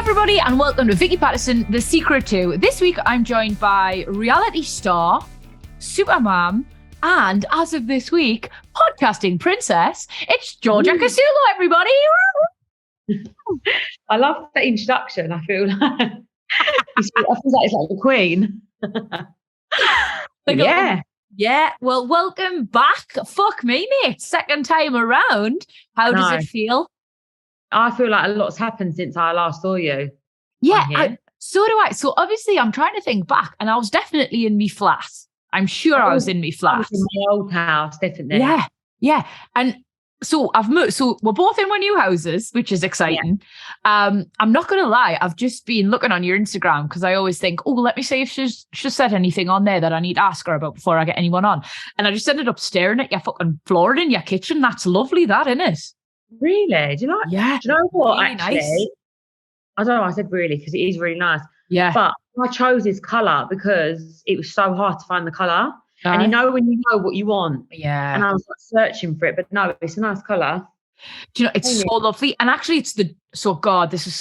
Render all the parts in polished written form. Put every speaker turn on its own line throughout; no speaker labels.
everybody, and welcome to Vicky Pattison, The Secret To. This week, I'm joined by reality star, supermom, and as of this week, podcasting princess. It's Georgia Kousoulou, everybody.
I love that introduction. I feel like it's like the queen.
Yeah. Well, welcome back. Fuck me, mate. Second time around. How does it feel?
I feel like a lot's happened since I last saw you.
Yeah, so do I. So obviously I'm trying to think back, and I was definitely in me flat. I'm sure I was in me flat.
I was in my old house, definitely.
Yeah. And so I've moved. So we're both in our new houses, which is exciting. Yeah. I'm not going to lie. I've just been looking on your Instagram because I always think, let me see if she's said anything on there that I need to ask her about before I get anyone on. And I just ended up staring at your fucking floor in your kitchen. That's lovely, that, isn't it?
Really? Do you know what?
Really
actually,
nice.
I don't know. I said really because it is really nice.
Yeah.
But I chose this colour because it was so hard to find the colour. And you know when you know what you want.
Yeah.
And I was like searching for it, but no, it's a nice colour.
Do you know, it's so lovely. And actually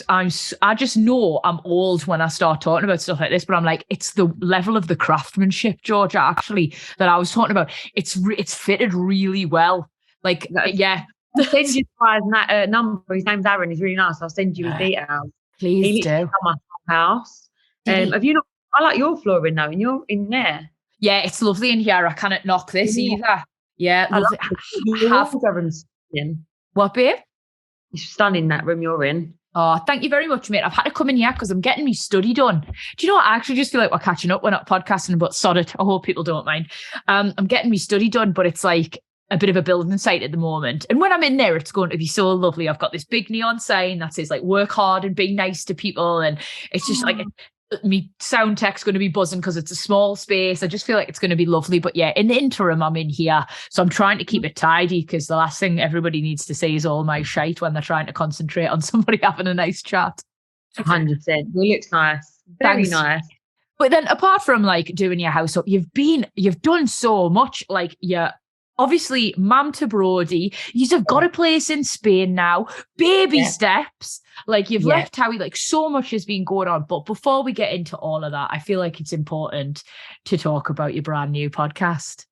I just know I'm old when I start talking about stuff like this, but I'm like, it's the level of the craftsmanship, Georgia, actually, that I was talking about. It's fitted really well. Like, yeah.
I'll send you his number. His name's Aaron. He's really nice. I'll send you his details.
Please do.
Come my house. Have you not? I like your flooring though, and you're in there.
Yeah, it's lovely in here. I cannot knock this either. Yeah,
I
lovely. What, babe?
It's stunning, that room you're in.
Oh, thank you very much, mate. I've had to come in here because I'm getting my study done. Do you know what? I actually just feel like we're catching up. We're not podcasting, but sod it. I hope people don't mind. I'm getting my study done, but it's like a bit of a building site at the moment. And when I'm in there, it's going to be so lovely. I've got this big neon sign that says like work hard and be nice to people. And it's just like me sound tech's going to be buzzing because it's a small space. I just feel like it's going to be lovely. But yeah, in the interim, I'm in here. So I'm trying to keep it tidy because the last thing everybody needs to see is all my shite when they're trying to concentrate on somebody having a nice chat.
100%. It looks nice. Very nice.
But then apart from like doing your house up, you've done so much. Like obviously, mum to Brody. You've got a place in Spain now. Baby steps. Like you've left Howie. Like so much has been going on. But before we get into all of that, I feel like it's important to talk about your brand new podcast.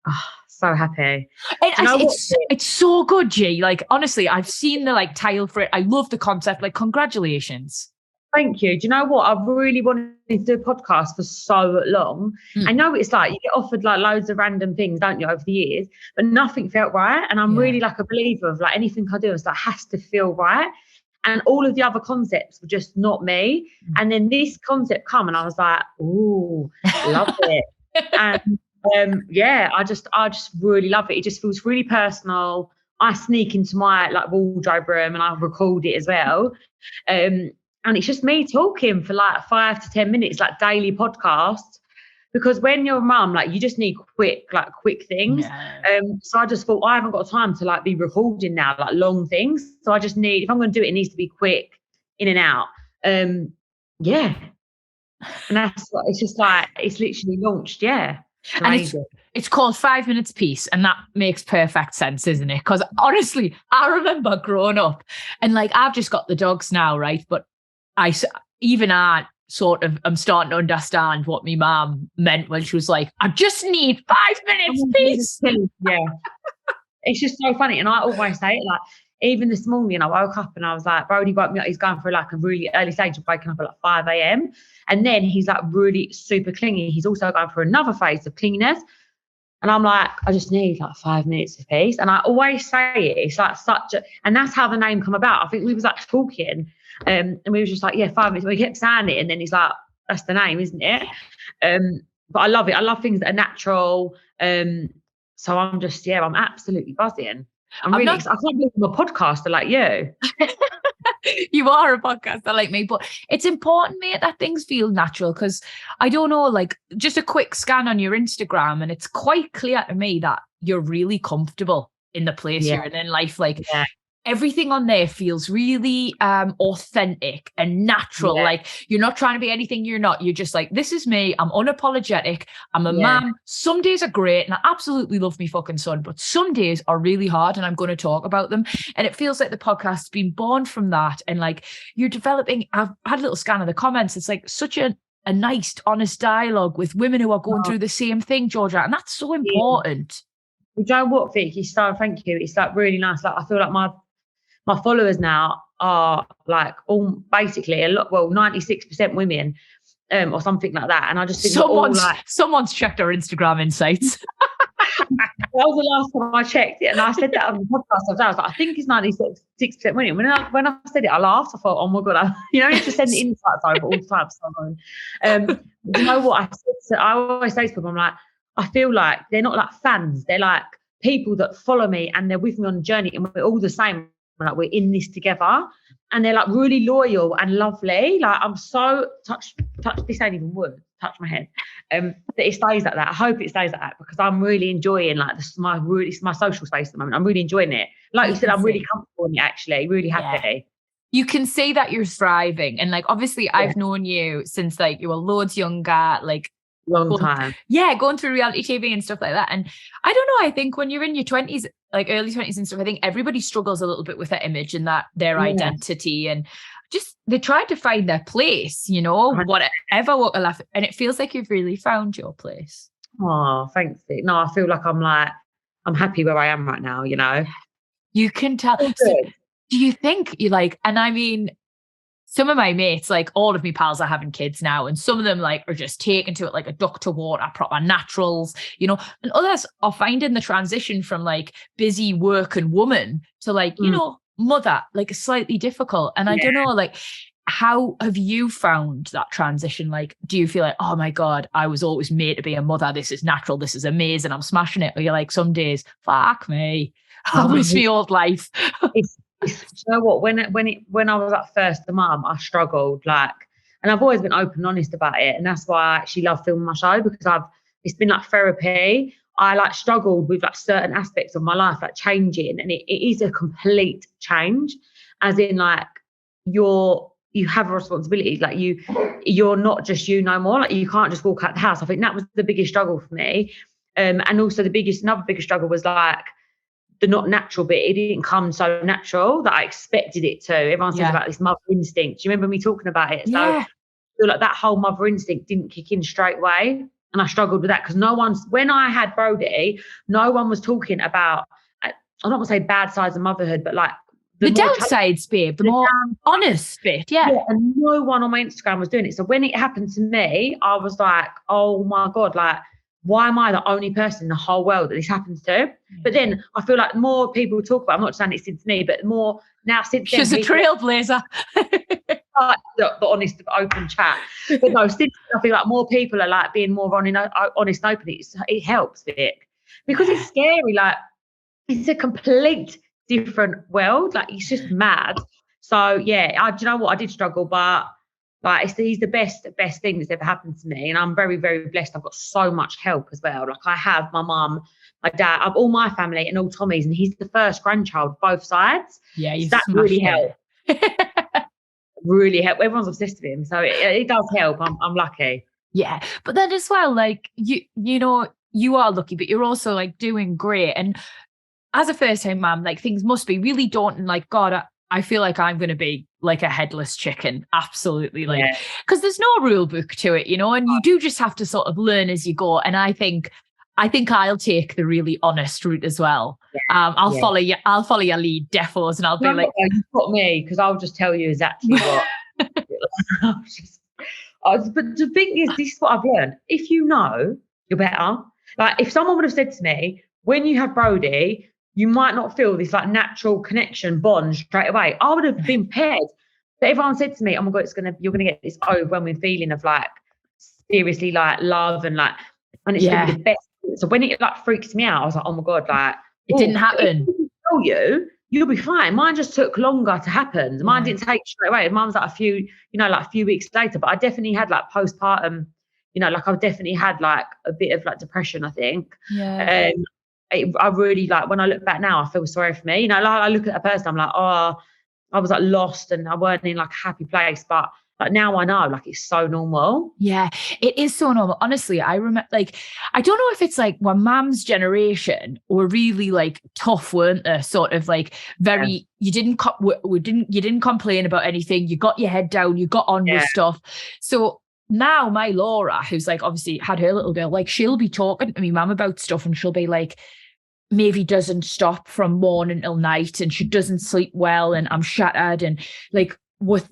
Oh, so happy.
It's so good, G. Like honestly, I've seen the like title for it. I love the concept. Like congratulations.
Thank you. Do you know what? I've really wanted to do a podcast for so long. I know it's like you get offered like loads of random things, don't you, over the years, but nothing felt right. And I'm really like a believer of like anything I do is like has to feel right. And all of the other concepts were just not me. And then this concept come and I was like, ooh, love it. And I just really love it. It just feels really personal. I sneak into my like wardrobe room and I record it as well. And it's just me talking for like 5 to 10 minutes, like daily podcasts. Because when you're a mum, like you just need quick things. Yeah. So I just thought I haven't got time to like be recording now, like long things. So I just need, if I'm going to do it, it needs to be quick, in and out. And that's what it's just like, it's literally launched. Yeah.
And it's called 5 Minutes Peace, and that makes perfect sense, isn't it? Because honestly, I remember growing up and like I've just got the dogs now, right? But I'm starting to understand what my mum meant when she was like, I just need 5 minutes, peace.
Yeah. It's just so funny. And I always say it, like, even this morning I woke up and I was like, Brody woke me up. He's going for like a really early stage of waking up at like 5 a.m. And then he's like really super clingy. He's also going for another phase of clinginess. And I'm like, I just need like 5 minutes of peace. And I always say it. It's like and that's how the name come about. I think we was like talking and we was just like, 5 minutes. We kept saying it. And then he's like, that's the name, isn't it? But I love it. I love things that are natural. So I'm just, I'm absolutely buzzing. I can't believe I'm a podcaster like you.
You are a podcaster like me, but it's important, mate, that things feel natural because I don't know, like just a quick scan on your Instagram and it's quite clear to me that you're really comfortable in the place you're in life. Like everything on there feels really authentic and natural.
Yeah.
Like you're not trying to be anything you're not. You're just like, this is me. I'm unapologetic. I'm a mom. Some days are great and I absolutely love me fucking son, but some days are really hard and I'm going to talk about them. And it feels like the podcast's been born from that. And like you're developing, I've had a little scan of the comments. It's like such a nice, honest dialogue with women who are going through the same thing, Georgia. And that's so important.
You know what, Vicky? So thank you. It's like really nice. Like I feel like my followers now are like all basically 96% women, or something like that. And I just think
someone's checked our Instagram insights.
That was the last time I checked it, and I said that on the podcast. I was like, I think it's 96% women. When I said it, I laughed. I thought, oh my god, you know, just send the insights over all the time. You know what I always say to people, I'm like, I feel like they're not like fans. They're like people that follow me and they're with me on the journey, and we're all the same. Like we're in this together, and they're like really loyal and lovely. Like I'm so touch. This ain't even wood. Touch my head. That it stays like that. I hope it stays like that because I'm really enjoying like my social space at the moment. I'm really enjoying it. Like you said, I'm really comfortable in it. Actually, really happy.
You can see that you're thriving, and like obviously I've known you since like you were loads younger, like.
Long time.
Going through reality TV and stuff like that. And I don't know, I think when you're in your 20s, like early 20s and stuff, I think everybody struggles a little bit with that image and that their identity, and just they try to find their place, you know, whatever walk of life. And it feels like you've really found your place.
Oh, thanks. No, I feel like I'm happy where I am right now, you know.
You can tell. So, do you think you like, and I mean, some of my mates, like all of my pals are having kids now, and some of them like are just taken to it like a duck to water, proper naturals, you know, and others are finding the transition from like busy work and woman to like, you know, mother, like slightly difficult. And I don't know, like, how have you found that transition? Like, do you feel like, oh my God, I was always made to be a mother. This is natural. This is amazing. I'm smashing it. Or you're like, some days, fuck me. I miss me old life.
You know what? When I was at first the mum, I struggled and I've always been open and honest about it, and that's why I actually love filming my show because it's been like therapy. I like struggled with like certain aspects of my life, like changing, and it is a complete change, as in like you have a responsibility, like you're not just you no more, like you can't just walk out the house. I think that was the biggest struggle for me, and also another biggest struggle was like the not natural bit. It didn't come so natural that I expected it to. Everyone says about this mother instinct. Do you remember me talking about it? So I feel like that whole mother instinct didn't kick in straight away. And I struggled with that because when I had Brody, no one was talking about, I don't want to say bad sides of motherhood, but like
the downsides bit, the more honest bit. Yeah.
And no one on my Instagram was doing it. So when it happened to me, I was like, oh my God, like, why am I the only person in the whole world that this happens to? But then I feel like more people talk about, I'm not saying it's since me, but more now since then.
She's a trailblazer.
the honest, open chat. But no, since I feel like more people are like being more honest and open. It helps, Vic, because it's scary. Like it's a complete different world. Like it's just mad. So yeah, do you know what? I did struggle, but like he's the best thing that's ever happened to me, and I'm very, very blessed. I've got so much help as well. Like I have my mum, my dad, I've all my family and all Tommy's, and he's the first grandchild, both sides.
Yeah,
so that really helped. Really helped. Everyone's obsessed with him, so it does help. I'm lucky.
Yeah, but then as well, like you know, you are lucky, but you're also like doing great. And as a first-time mum, like things must be really daunting. Like God, I feel like I'm going to be like a headless chicken. Absolutely. Like, because there's no rule book to it, you know, and you do just have to sort of learn as you go. And I think I'll take the really honest route as well. I'll follow your lead, defos, and I'll be like,
you've got me, because I'll just tell you exactly what. But the thing is, this is what I've learned. If you know, you're better. Like if someone would have said to me, when you have Brody, you might not feel this like natural connection bond straight away, I would have been paired. But everyone said to me, oh my God, you're gonna get this overwhelming feeling of like seriously like love and it's gonna be the best. So when it like freaks me out, I was like, oh my God, like
it didn't happen.
You'll be fine. Mine just took longer to happen. Mine didn't take straight away. Mine was like a few weeks later, but I definitely had like postpartum, like I've definitely had like a bit of like depression, I think. I really like, when I look back now, I feel sorry for me. You know, like I look at a person, I'm like, oh, I was like lost and I weren't in like a happy place. But like now I know, like it's so normal.
Yeah, it is so normal. Honestly, I remember, like, I don't know if it's like when mum's generation were really like tough, weren't they? Sort of like very, you didn't complain about anything. You got your head down, you got on with stuff. So now my Laura, who's like obviously had her little girl, like she'll be talking to me mum about stuff and she'll be like, maybe doesn't stop from morning till night and she doesn't sleep well and I'm shattered and like with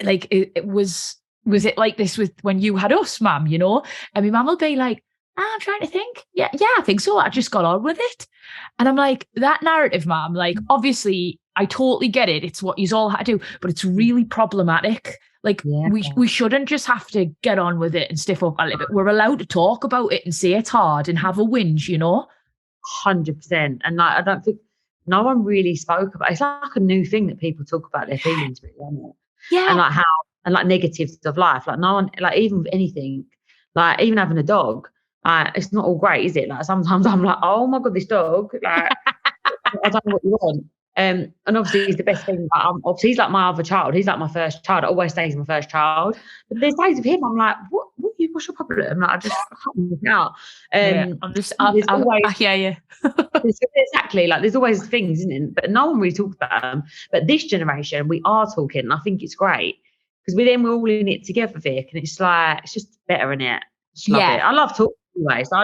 like it was it like this with when you had us, mum, you know? And my mum will be like, I'm trying to think. Yeah, I think so. I just got on with it. And I'm like, that narrative, mum, like obviously I totally get it. It's what you all had to do, but it's really problematic. Like we shouldn't just have to get on with it and stiff up a little bit. We're allowed to talk about it and say it's hard and have a whinge, you know?
100%. And like I don't think no one really spoke about it. It's like a new thing that people talk about their feelings, really, isn't it?
Yeah.
And like how and like negatives of life. Like no one, like even with anything, like even having a dog, it's not all great, is it? Like sometimes I'm like, oh my God, this dog, like I don't know what you want. And obviously he's the best thing. Obviously he's like my other child. He's like my first child. I always say he's my first child. But there's days with him, I'm like, what's your problem? Like I can't work it out.
I hear you.
Exactly. Like there's always things, isn't it? But no one really talks about them. But this generation, we are talking. And I think it's great because we're all in it together, Vic. And it's like it's just better in it. Just love it. I love talking anyway. So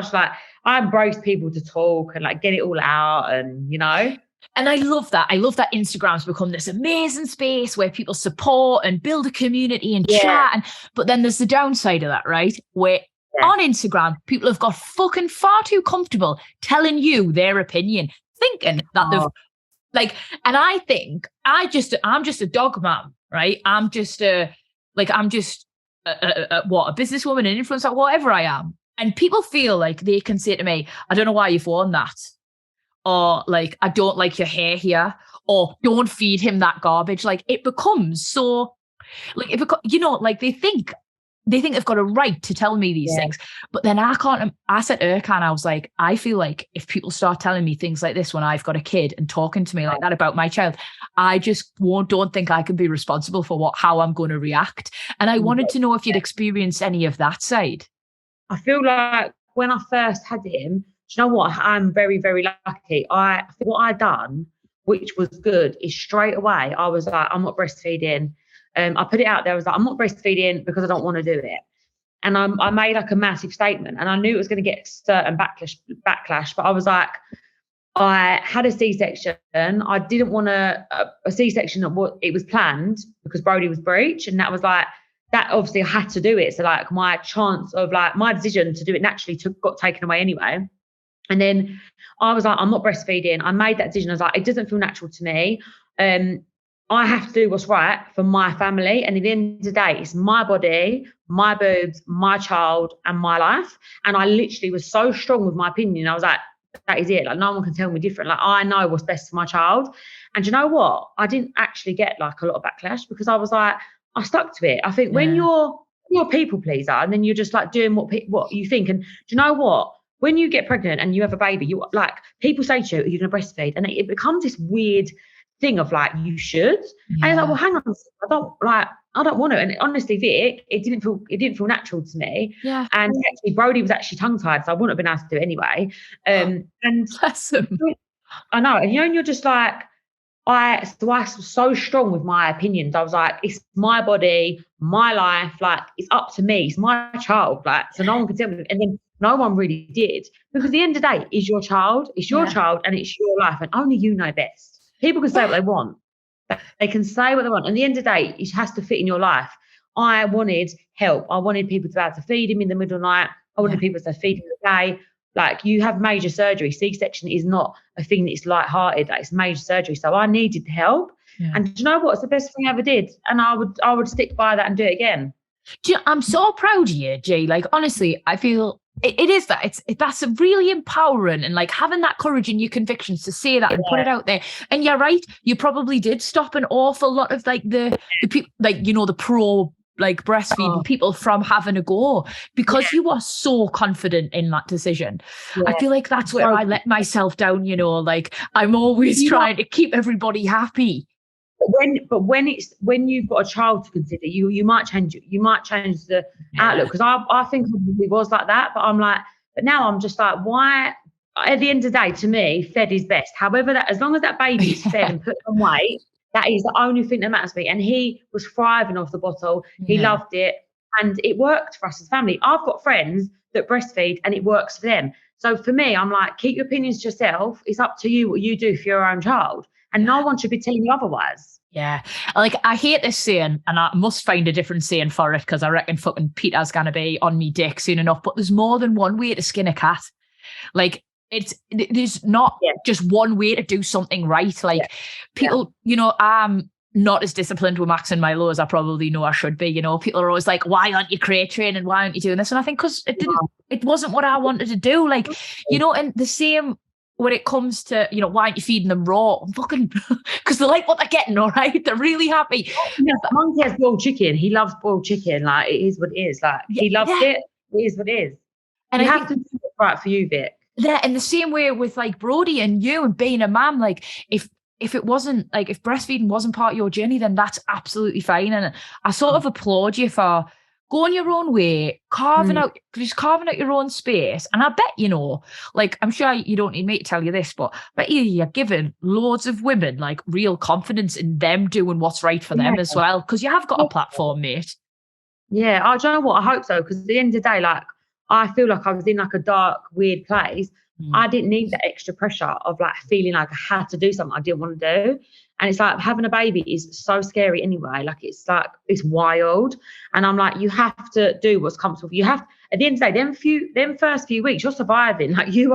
I embrace people to talk and like get it all out and you know.
And I love that. I love that Instagram's become this amazing space where people support and build a community and chat. But then there's the downside of that, right? Where on Instagram, people have got fucking far too comfortable telling you their opinion, thinking that they've like, and I think I'm just a dog mom, right? I'm just a businesswoman, an influencer, whatever I am. And people feel like they can say to me, I don't know why you've worn that. Or like, I don't like your hair here, or don't feed him that garbage. Like it becomes so, like like they think they've got a right to tell me these things. But then I said to Erkan, I was like, I feel like if people start telling me things like this when I've got a kid and talking to me like that about my child, I just don't think I can be responsible for how I'm going to react. And I wanted to know if you'd experienced any of that side.
I feel like when I first had him, do you know what? I'm very, very lucky. I think what I done, which was good, is straight away I was like, I'm not breastfeeding. I put it out there. I was like, I'm not breastfeeding because I don't want to do it. And I made like a massive statement, and I knew it was going to get certain backlash. But I was like, I had a C-section. I didn't want a C-section of what it was planned because Brody was breech, and that was like. That obviously I had to do it. So like my chance of like my decision to do it naturally got taken away anyway. And then I was like, I'm not breastfeeding. I made that decision. I was like, it doesn't feel natural to me. I have to do what's right for my family. And at the end of the day, it's my body, my boobs, my child, and my life. And I literally was so strong with my opinion. I was like, that is it. Like no one can tell me different. Like I know what's best for my child. And you know what? I didn't actually get like a lot of backlash because I was like, I stuck to it. I think when you're a people pleaser and then you're just like doing what you think. And do you know what? When you get pregnant and you have a baby, you like people say to you, are you going to breastfeed? And it becomes this weird thing of like, you should. And it's like, well, hang on, I don't want to. And honestly, Vic, it didn't feel natural to me.
Yeah.
And actually, Brody was actually tongue tied, so I wouldn't have been able to do it anyway. And
bless him.
I know. And you're just like, I was so strong with my opinions. I was like, it's my body, my life, like it's up to me. It's my child. Like, so no one can tell me. And then no one really did. Because at the end of the day, it's your child. It's your child and it's your life. And only you know best. People can say what they want. They can say what they want. And at the end of the day, it has to fit in your life. I wanted help. I wanted people to be able to feed him in the middle of the night. I wanted people to feed him in the day. Like you have major surgery. C-section is not a thing that's lighthearted. Like it's major surgery. So I needed help. Yeah. And do you know what? It's the best thing I ever did. And I would stick by that and do it again.
I'm so proud of you, G. Like, honestly, I feel it is that. That's really empowering and like having that courage in your convictions to say that and put it out there. And you're right. You probably did stop an awful lot of like the people, like, you know, the pro like breastfeeding people from having a go because you are so confident in that decision. I feel like that's where I let myself down, you know, like I'm always trying to keep everybody happy.
But when you've got a child to consider, you might change the outlook, because I think it was like that, but I'm like, but now I'm just like, why? At the end of the day, to me, fed is best. However, that as long as that baby is fed and put on weight, that is the only thing that matters to me. And he was thriving off the bottle. He loved it, and it worked for us as a family. I've got friends that breastfeed and it works for them. So for me, I'm like, keep your opinions to yourself. It's up to you what you do for your own child. And no one should be telling you otherwise.
Yeah. Like, I hate this saying, and I must find a different saying for it, because I reckon fucking Peter's going to be on me dick soon enough. But there's more than one way to skin a cat. Like, there's not just one way to do something right. Like, people, you know, I'm not as disciplined with Max and Milo as I probably know I should be. You know, people are always like, why aren't you crate training? Why aren't you doing this? And I think because it wasn't what I wanted to do. Like, you know, and the same when it comes to, you know, why aren't you feeding them raw? I'm fucking, because they like what they're getting, all right? They're really happy.
Yeah, Monkey has boiled chicken. He loves boiled chicken. Like, it is what it is. Like, he loves it. It is what it is. And you have to do what's right for you, Vic.
Yeah, in the same way with like Brody and you and being a mum, like if it wasn't, like, if breastfeeding wasn't part of your journey, then that's absolutely fine. And I sort of applaud you for going your own way, carving out your own space. And I bet, you know, like, I'm sure you don't need me to tell you this, but I bet you're giving loads of women like real confidence in them doing what's right for them as well, because you have got a platform, mate.
Yeah, I don't know what, I hope so, because at the end of the day, like, I feel like I was in like a dark, weird place. I didn't need that extra pressure of like feeling like I had to do something I didn't want to do. And it's like, having a baby is so scary anyway. Like, it's like, it's wild. And I'm like, you have to do what's comfortable. You have, at the end of the day, them first few weeks, you're surviving. Like, you're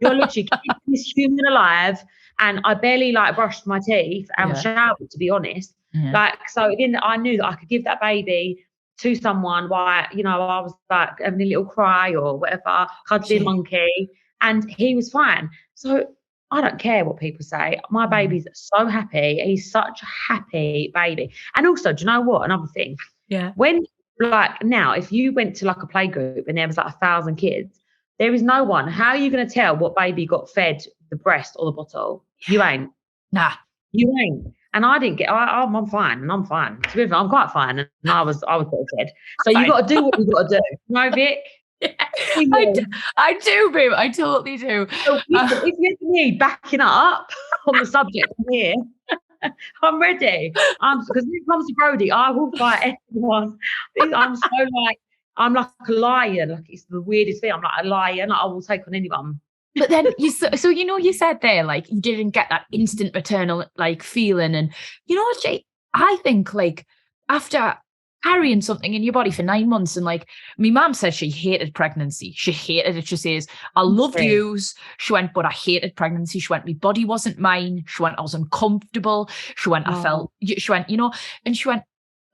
literally keeping this human alive. And I barely like brushed my teeth and showered, to be honest. Like, so at the end, I knew that I could give that baby to someone while, you know, I was like having a little cry or whatever, cuddling Monkey, and he was fine. So I don't care what people say. My baby's so happy. He's such a happy baby. And also, do you know what? Another thing.
Yeah.
When, like, now, if you went to like a play group and there was like 1,000 kids, there is no one. How are you going to tell what baby got fed the breast or the bottle? You ain't.
Nah. You ain't.
And I didn't get, I'm fine, and I'm fine. To be honest, I'm quite fine. And I was dead. So you got to do what you got to do. No, Vic?
Yeah, I do, babe. I totally do.
So if you need backing up on the subject here, I'm ready. Because when it comes to Brody, I will fight everyone. I'm like a lion. Like, it's the weirdest thing. I'm like a lion. Like, I will take on anyone.
But then so you know, you said there, like, you didn't get that instant maternal like feeling, and you know what, Jay, I think like after carrying something in your body for 9 months, and like my mum said she hated pregnancy. She hated it. She says, I loved yous. She went, but I hated pregnancy. She went, my body wasn't mine. She went, I was uncomfortable. She went, I felt, she went, you know, and she went,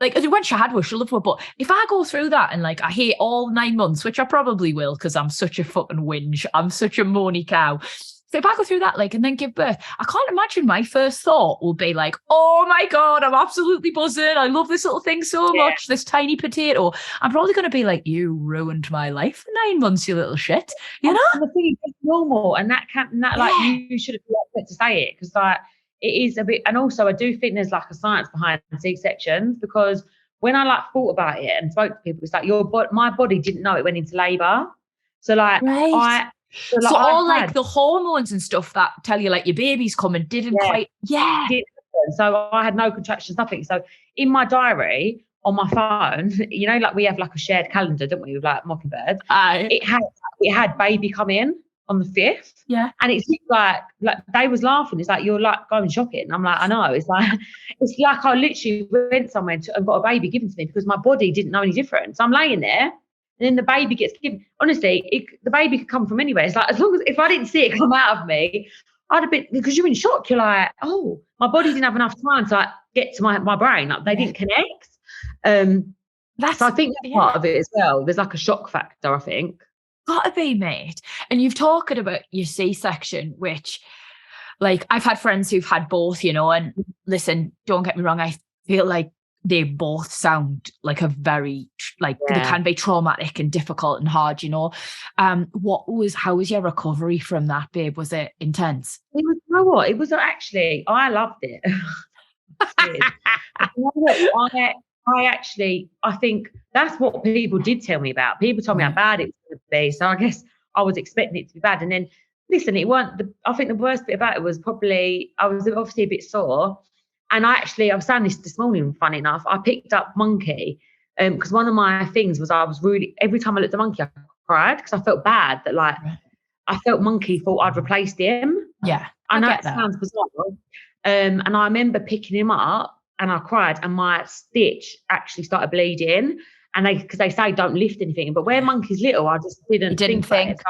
like, when she had her, she loved her. But if I go through that and like I hate all 9 months, which I probably will, because I'm such a fucking whinge, I'm such a moany cow. So if I go through that, like, and then give birth, I can't imagine my first thought will be like, oh my God, I'm absolutely buzzing. I love this little thing so much, this tiny potato. I'm probably going to be like, you ruined my life for 9 months, you little shit. You know?
And the thing is, it's normal. And like, you should have been able to say it, because like, it is a bit, and also I do think there's like a science behind C-sections, because when I like thought about it and spoke to people, it's like my body didn't know it went into labour. So like,
so all like the hormones and stuff that tell you like your baby's coming didn't quite,
So I had no contractions, nothing. So in my diary on my phone, you know, like we have like a shared calendar, don't we, with like Mockingbird? It had baby come in on the 5th.
Yeah.
And it's like they was laughing. It's like, you're like going shopping. I'm like, I know. It's like I literally went somewhere and got a baby given to me because my body didn't know any different. So I'm laying there, and then the baby gets given. Honestly, the baby could come from anywhere. It's like, as long as, if I didn't see it come out of me, I'd have been, because you're in shock. You're like, oh, my body didn't have enough time to like get to my brain. Like, they didn't connect. So I think that's part of it as well. There's like a shock factor, I think.
Gotta be, mate. And you've talked about your C-section, which, like, I've had friends who've had both, you know, and listen, don't get me wrong, I feel like they both sound like a very, like they can be traumatic and difficult and hard, you know. How was your recovery from that, babe? Was it intense?
It was, you know what? It was actually, I loved it. You know what? I think that's what people did tell me about. People told me how bad it was going to be. So I guess I was expecting it to be bad. And then, listen, I think the worst bit about it was probably, I was obviously a bit sore. And I was saying this morning, funny enough, I picked up Monkey because one of my things was every time I looked at Monkey, I cried because I felt bad that I felt Monkey thought I'd replaced him.
Yeah,
I know it sounds bizarre. And I remember picking him up and I cried and my stitch actually started bleeding. And because they say don't lift anything, but where Monkey's little, I just didn't think.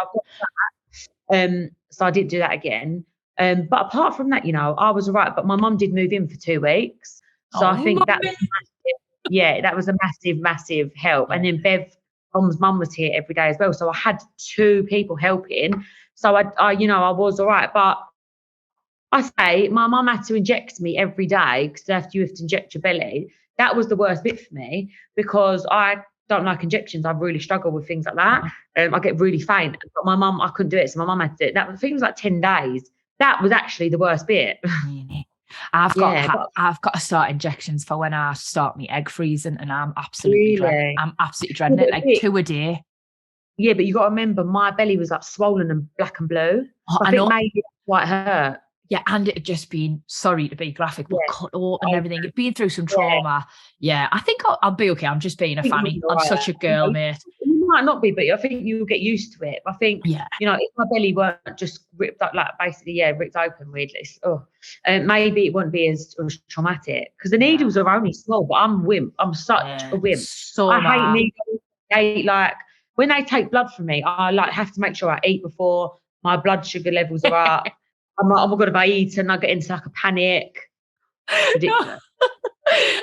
So I didn't do that again. But apart from that, you know, I was all right. But my mum did move in for 2 weeks. So I think that was massive. That was a massive, massive help. And then Tom's mum was here every day as well. So I had 2 people helping. So I was all right. But I say my mum had to inject me every day because you have to inject your belly. That was the worst bit for me because I don't like injections. I really struggle with things like that. I get really faint. But my mum, I couldn't do it. So my mum had to do it. I think it was like 10 days. That was actually the worst bit.
Really? I've got to start injections for when I start my egg freezing, and I'm absolutely dreading it. Like 2 a day.
Yeah, but you got to remember, my belly was like swollen and black and blue. I think maybe it quite hurt.
Yeah, and it had just been, sorry to be graphic, but cut open and everything. It'd been through some trauma. Yeah, I think I'll be okay. I'm just being a fanny. I'm such a girl, mate.
You might not be, but I think you'll get used to it. I think, you know, if my belly weren't just ripped up, like basically, ripped open weirdly, maybe it wouldn't be as traumatic because the needles are only small, but I'm wimp. I'm such a wimp. I hate needles. Like, when they take blood from me, I have to make sure I eat before my blood sugar levels are up. I'm like, oh my God, if I eat and I get into like a panic. Ridiculous.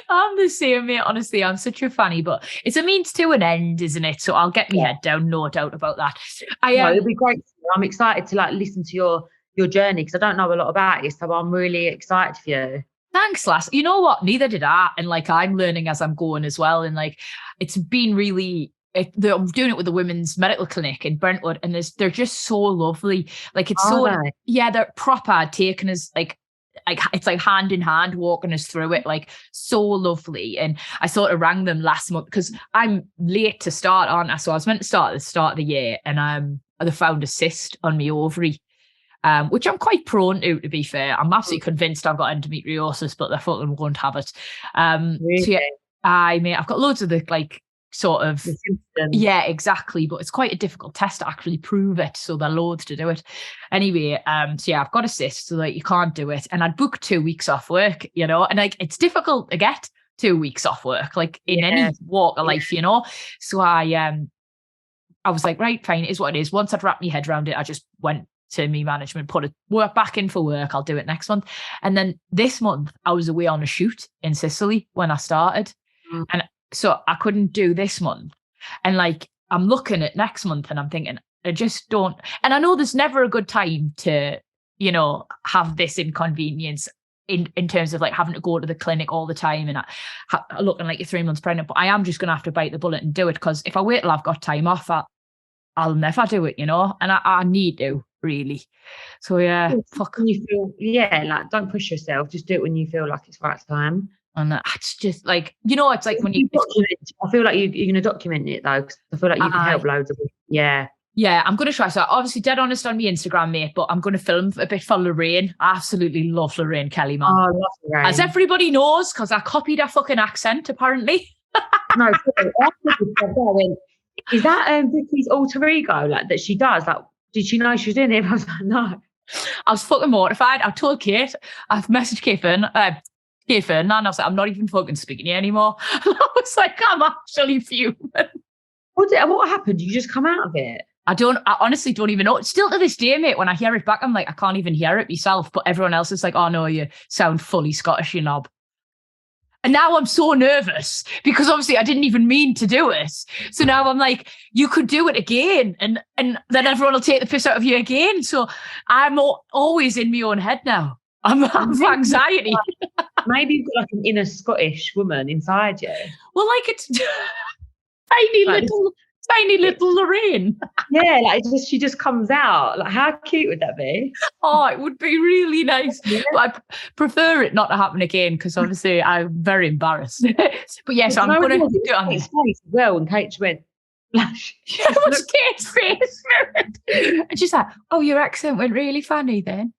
I'm the same, mate. Honestly, I'm such a fanny, but it's a means to an end, isn't it? So I'll get my head down, no doubt about that.
It'll be great. I'm excited to listen to your journey because I don't know a lot about it, so I'm really excited for you.
Thanks, lass. You know what? Neither did I. And I'm learning as I'm going as well. And it's been really. I'm doing it with the women's medical clinic in Brentwood, and they're just so lovely. They're proper taking us it's like hand in hand walking us through it, so lovely. And I sort of rang them last month because I'm late to start, aren't I? So I was meant to start at the start of the year, and they found a cyst on my ovary, which I'm quite prone to be fair. I'm absolutely convinced I've got endometriosis, but they fucking won't have it.
Really?
So I've got loads of the sort of exactly, but it's quite a difficult test to actually prove it, so they're loath to do it anyway. I've got a cyst, so you can't do it, and I'd booked 2 weeks off work, you know, and it's difficult to get 2 weeks off work in any walk of life, you know. So I was like, right, fine, it is what it is. Once I'd wrapped my head around it, I just went to me management, put work back in for work. I'll do it next month. And then this month I was away on a shoot in Sicily when I started, and so I couldn't do this month. And I'm looking at next month and I'm thinking, I just don't. And I know there's never a good time to, you know, have this inconvenience in terms of having to go to the clinic all the time and looking like you're 3 months pregnant. But I am just going to have to bite the bullet and do it, because if I wait till I've got time off, I'll never do it, you know, and I need to really. So fuck.
When you feel, don't push yourself. Just do it when you feel like it's right time.
And it's just you know, it's when you
document. I feel like you're going to document it though, because I feel like you can help loads of people.
Yeah, I'm going to try. So obviously dead honest on my Instagram, mate, but I'm going to film a bit for Lorraine. I absolutely love Lorraine Kelly, man.
Oh, I love Lorraine.
As everybody knows, because I copied her fucking accent, apparently.
No, is that Vicky's alter ego that she does? Did she know she was doing it? I was like, no.
I was fucking mortified. I told Kate, I've messaged Kate and I was like, I'm not even fucking speaking to you anymore. And I was like, I'm actually fuming.
What happened? Did you just come out of it?
I honestly don't even know. Still to this day, mate, when I hear it back, I'm like, I can't even hear it myself. But everyone else is like, oh no, you sound fully Scottish, you knob. And now I'm so nervous because obviously I didn't even mean to do it. So now I'm like, you could do it again. And then everyone will take the piss out of you again. So I'm always in my own head now. I'm have anxiety.
Maybe you've got like an inner Scottish woman inside you.
Well, like it's tiny
Like
little Lorraine.
Yeah, like she just comes out. Like, how cute would that be?
Oh, it would be really nice.
Yeah.
But I prefer it not to happen again because obviously I'm very embarrassed. But yes, I'm going to do it on
Kate's face as well. And Kate went,
it was Kate's face. And she's like, oh, your accent went really funny then.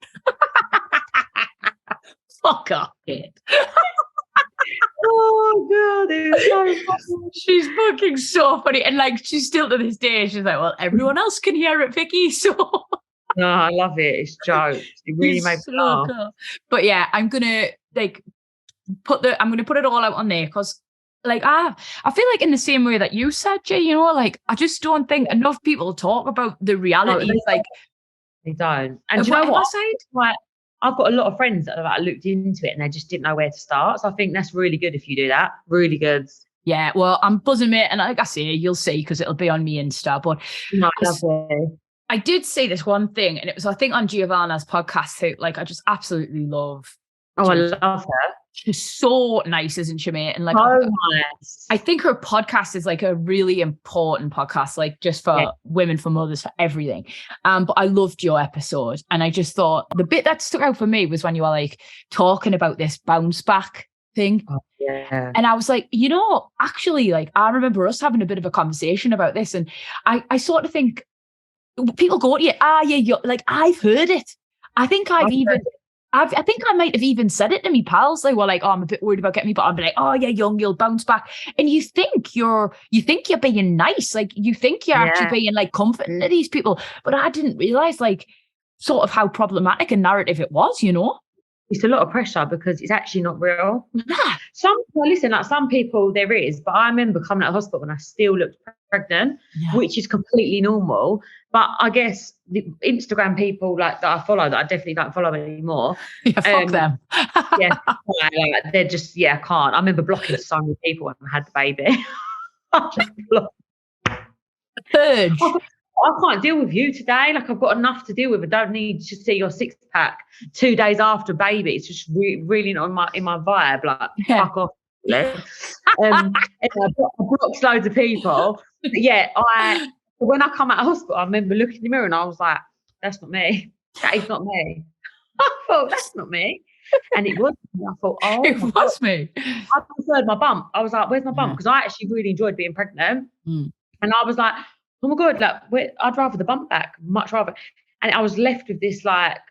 Fuck off, Kate.
Oh god, it was so funny.
She's fucking so funny. And like she's still to this day, she's like, well, everyone else can hear it, Vicky. So
no, I love it. It's jokes. It really made me laugh.
Cool. But yeah, I'm gonna put it all out on there because like I feel like in the same way that you said, Jay, you know, like I just don't think enough people talk about the reality.
They don't. And do you know what? Like, I've got a lot of friends that have like, looked into it and they just didn't know where to start. So I think that's really good if you do that. Really good.
Yeah, well, I'm buzzing, mate. And like I say, you'll see because it'll be on me Insta. But I did see this one thing, and it was, I think, on Giovanna's podcast, who, like, I just absolutely love.
Oh, I love her.
She's so nice, isn't she, mate? And like,
nice.
I think her podcast is like a really important podcast, like just for women, for mothers, for everything. But I loved your episode, and I just thought the bit that stuck out for me was when you were like talking about this bounce back thing.
Oh, yeah.
And I was like, you know, actually, like I remember us having a bit of a conversation about this, and I sort of think people go to you, you're like, I've heard it. I think I think I might have even said it to me pals. They were like, oh, I'm a bit worried about getting me, but I'm like, oh, you're young, you'll bounce back. And you think you're being nice. Like you think you're actually being like comforting to these people. But I didn't realize like sort of how problematic a narrative it was, you know?
It's a lot of pressure because it's actually not real. Some people there is, but I remember coming out of hospital and I still looked pregnant, which is completely normal. But I guess the Instagram people like that I follow, that I definitely don't follow anymore.
Yeah, fuck them.
They're just, I can't. I remember blocking so many people when I had the baby. I just blocked.
Purge.
I can't deal with you today. Like, I've got enough to deal with. I don't need to see your six pack 2 days after baby. It's just really not in my vibe. Like, fuck off. I blocked loads of people. But when I come out of hospital, I remember looking in the mirror and I was like, that's not me. That is not me. I thought, that's not me. And it was me. I thought, oh,
it was me.
I preferred my bump. I was like, where's my bump? Because I actually really enjoyed being pregnant. And I was like, oh my God, like, I'd rather the bump back, much rather. And I was left with this flabby,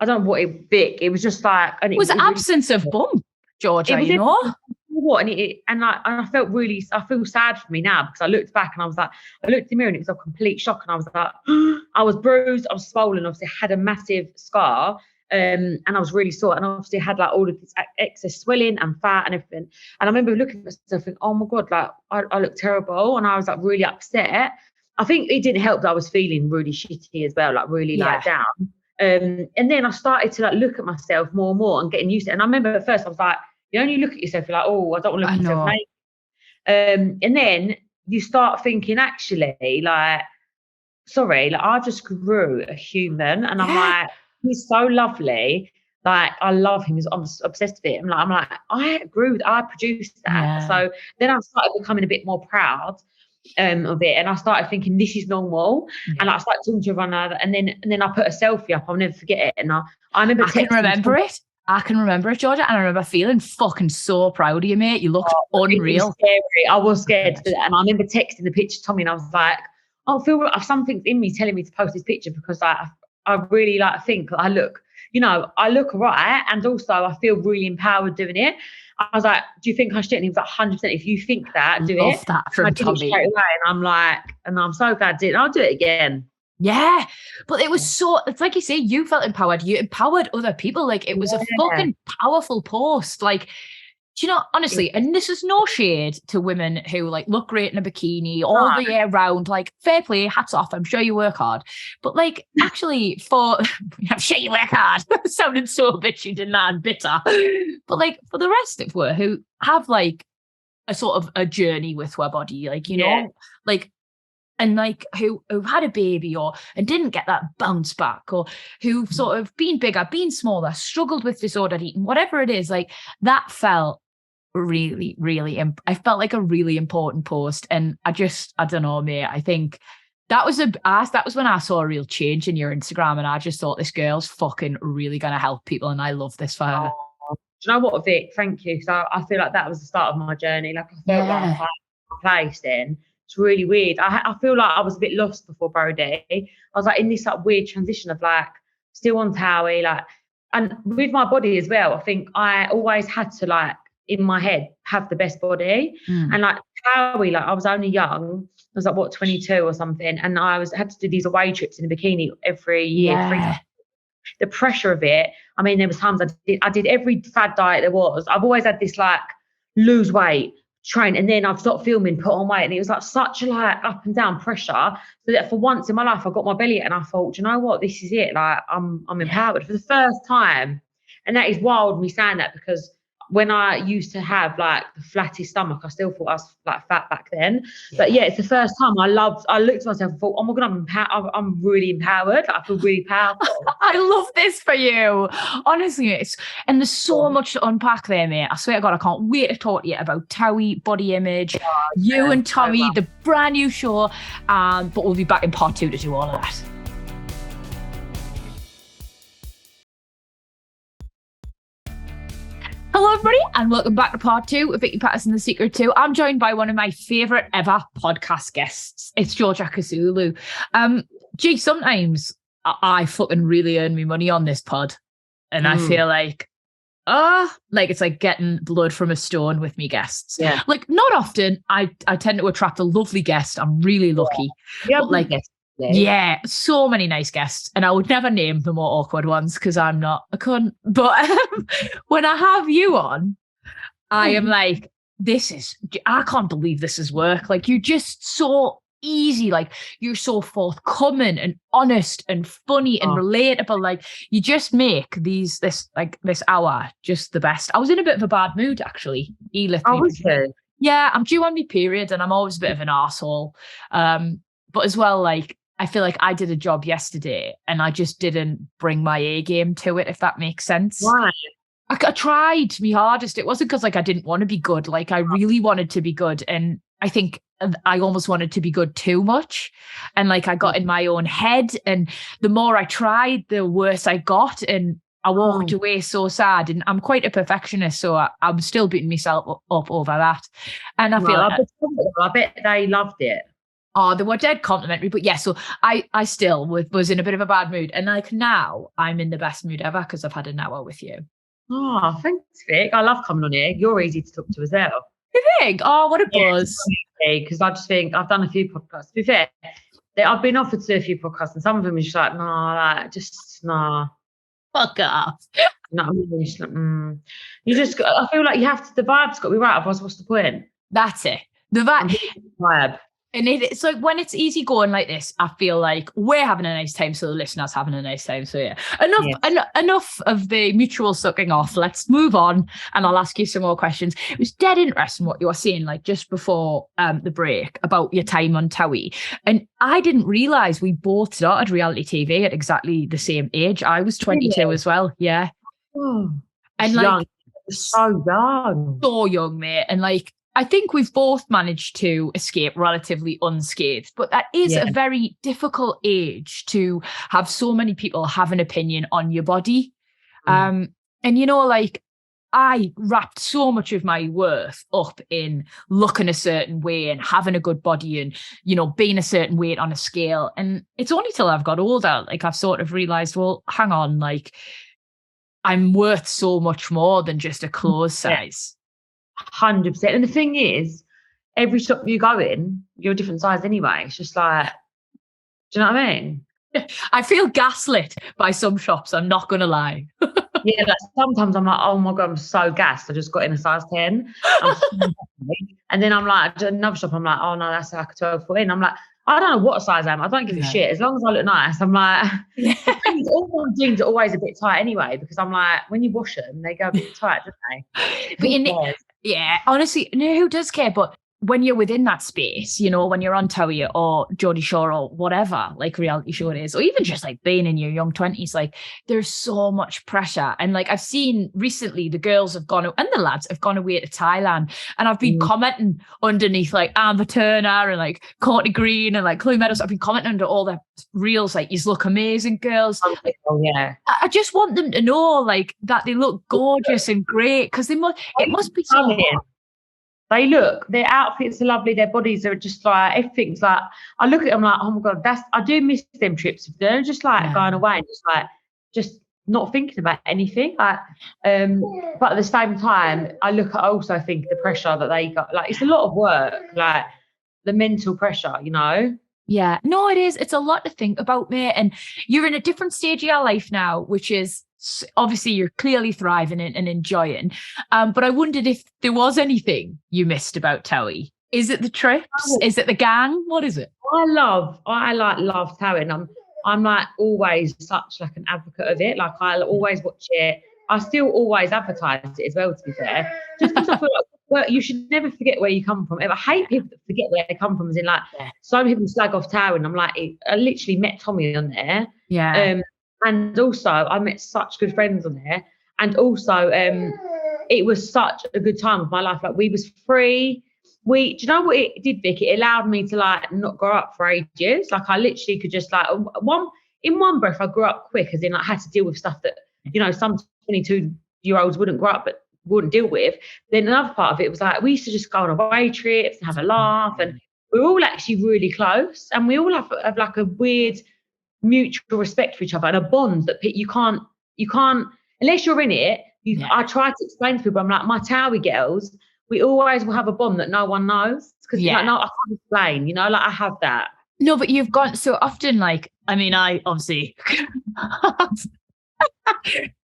I don't know what it was just like. And
it was absence of bump, Georgia, you know?
What? And I felt really, I feel sad for me now because I looked back and I was like, I looked in the mirror and it was a complete shock. And I was like, I was bruised, I was swollen, obviously I had a massive scar. And I was really sore, and obviously I had like all of this excess swelling and fat and everything. And I remember looking at myself and oh my God, like I look terrible, and I was like really upset. I think it didn't help that I was feeling really shitty as well, like really like down. And then I started to like look at myself more and more and getting used to it. And I remember at first I was like, you only look at yourself, you're like, oh, I don't want to look at myself naked. And then you start thinking, actually, like, sorry, like I just grew a human, and I'm like, he's so lovely. Like, I love him. I'm obsessed with it. I'm like, I produced that. Yeah. So then I started becoming a bit more proud of it. And I started thinking, this is normal. Yeah. And I started talking to Giovanna, and then I put a selfie up. I'll never forget it. And I remember
I can remember it, Georgia. And I remember feeling fucking so proud of you, mate. You looked unreal.
Scary. I was scared to do that. And I remember texting the picture to Tommy, and I was like, I feel something's in me telling me to post this picture because I really like think I look all right, and also I feel really empowered doing it. I was like, do you think I should? And he was like, 100%. If you think that, do
Love
it.
That from
I did
Tommy.
It straight away, and I'm like, and I'm so glad I did. I'll do it again.
Yeah, but it was it's like you say, you felt empowered. You empowered other people. Like, it was a fucking powerful post. Like, do you know, honestly, and this is no shade to women who like look great in a bikini all the year round, like fair play, hats off, I'm sure you work hard. But like, actually I'm sure you work hard. Sounded so bitchy, didn't I? And bitter. But like for the rest of her who have like a sort of a journey with her body, like, you know, like and like who had a baby and didn't get that bounce back, or who've sort of been bigger, been smaller, struggled with disordered eating, whatever it is, like that felt really, really, I felt like a really important post. And I don't know, mate, I think that was when I saw a real change in your Instagram, and I just thought this girl's fucking really going to help people, and I love this for her.
Do you know what, Vic? Thank you. So I feel like that was the start of my journey. Like I felt like I found my place then. It's really weird. I feel like I was a bit lost before Brody. I was like in this like weird transition of like still on Towie, like, and with my body as well. I think I always had to like in my head have the best body, and like Towie, like I was only young. I was like what 22 or something, and had to do these away trips in a bikini every year.
Yeah.
The pressure of it. I mean, there was times I did every fad diet there was. I've always had this like lose weight, train, and then I've stopped filming, put on weight, and it was like such a like up and down pressure. So that for once in my life, I got my belly, and I thought, you know what, this is it. Like I'm empowered for the first time, and that is wild me saying that, because when I used to have like the flattest stomach, I still thought I was like fat back then. Yeah. But yeah, it's the first time I looked at myself and thought, oh my God, I'm really empowered. Like, I feel really powerful.
I love this for you. Honestly, and there's so much to unpack there, mate. I swear to God, I can't wait to talk to you about Towie, body image, you and Tommy, the brand new show. But we'll be back in part 2 to do all of that. Hello, everybody, and welcome back to part 2 of Vicky, Pattison, The Secret To. I'm joined by one of my favourite ever podcast guests. It's Georgia Kousoulou. Sometimes I fucking really earn me money on this pod, and I feel like it's like getting blood from a stone with me guests. Yeah. Like, not often. I tend to attract a lovely guest. I'm really lucky.
Yeah,
but, like, yeah, so many nice guests, and I would never name the more awkward ones because I'm not a cunt. But when I have you on, I am like, I can't believe this is work. Like, you're just so easy. Like, you're so forthcoming and honest and funny and relatable. Like, you just make this hour just the best. I was in a bit of a bad mood, actually. Yeah, I'm due on my period, and I'm always a bit of an arsehole. But as well, like, I feel like I did a job yesterday and I just didn't bring my A game to it, if that makes sense.
Why?
I tried my hardest. It wasn't because like I didn't want to be good. Like, I really wanted to be good. And I think I almost wanted to be good too much. And like, I got in my own head, and the more I tried, the worse I got. And I walked away so sad. And I'm quite a perfectionist, so I'm still beating myself up over that. And I feel
I bet they loved it.
Oh, they were dead complimentary. But yeah, so I still was in a bit of a bad mood. And like, now I'm in the best mood ever because I've had an hour with you.
Oh, thanks, Vic. I love coming on here. You're easy to talk to as well.
You think? Oh, what a buzz.
Because I just think I've done a few podcasts. To be fair, I've been offered to do a few podcasts, and some of them are just like, nah.
Fuck off.
No, just like, I feel like the vibe's got to be right. Otherwise, what's the point?
That's it. The vibe. And it's like, when it's easy going like this, I feel like we're having a nice time, so the listeners having a nice time. So yeah, enough of the mutual sucking off. Let's move on, and I'll ask you some more questions. It was dead interesting what you were saying, like just before the break, about your time on Towie. And I didn't realise we both started reality TV at exactly the same age. I was 22 as well. Yeah.
Oh,
and
like
young.
So
young, mate. And like, I think we've both managed to escape relatively unscathed, but that is a very difficult age to have so many people have an opinion on your body. And, you know, like, I wrapped so much of my worth up in looking a certain way and having a good body and, you know, being a certain weight on a scale. And it's only till I've got older, like, I've sort of realised, well, hang on, like, I'm worth so much more than just a clothes size.
100%. And the thing is, every shop you go in, you're a different size anyway. It's just like, do you know what I mean?
I feel gaslit by some shops, I'm not going to lie.
Yeah, like sometimes I'm like, oh my God, I'm so gassed. I just got in a size 10. And then I'm like, another shop, I'm like, oh no, that's like a 12, 14. I'm like, I don't know what size I am. I don't give a shit. As long as I look nice, I'm like, all my jeans are always a bit tight anyway, because I'm like, when you wash them, they go a bit tight, don't they?
But yeah, honestly, no, who does care? But when you're within that space, you know, when you're on Towie or Geordie Shore or whatever, like reality show it is, or even just like being in your young 20s, like there's so much pressure. And like I've seen recently the girls have gone, and the lads have gone away to Thailand, and I've been commenting underneath like Amber Turner and like Courtney Green and like Chloe Meadows. I've been commenting under all their reels like, you look amazing, girls. Like, I just want them to know like that they look gorgeous and great, because it must be so hot.
They look, their outfits are lovely, their bodies are just like, everything's like, I look at them like, oh my God, I do miss them trips. They're just like going away and just not thinking about anything. Like, but at the same time, I also think the pressure that they got, like, it's a lot of work, like the mental pressure, you know?
Yeah, no, it is. It's a lot to think about, mate. And you're in a different stage of your life now, which is obviously you're clearly thriving and enjoying. But I wondered if there was anything you missed about Towie. Is it the trips? Is it the gang? What is it?
I love Towie, and I'm like always such like an advocate of it. Like I'll always watch it. I still always advertise it as well, to be fair. Just because I feel like, well, you should never forget where you come from. I hate people that forget where they come from, as in like so many people slag off Towie, and I'm like, I literally met Tommy on there.
Yeah.
And also I met such good friends on there. And also it was such a good time of my life. Like we was free. Do you know what it did, Vicky? It allowed me to like not grow up for ages. Like I literally could just like in one breath I grew up quick, as in I had to deal with stuff that, you know, some 22-year-olds wouldn't grow up but wouldn't deal with. Then another part of it was like we used to just go on away trips and have a laugh, and we're all actually really close, and we all have like a weird mutual respect for each other and a bond that you can't unless you're in it. I try to explain to people, I'm like, my Towie girls, we always will have a bond that no one knows, because like, no, I can't explain, you know, like I have that.
No, but you've gone so often, like, I mean, I obviously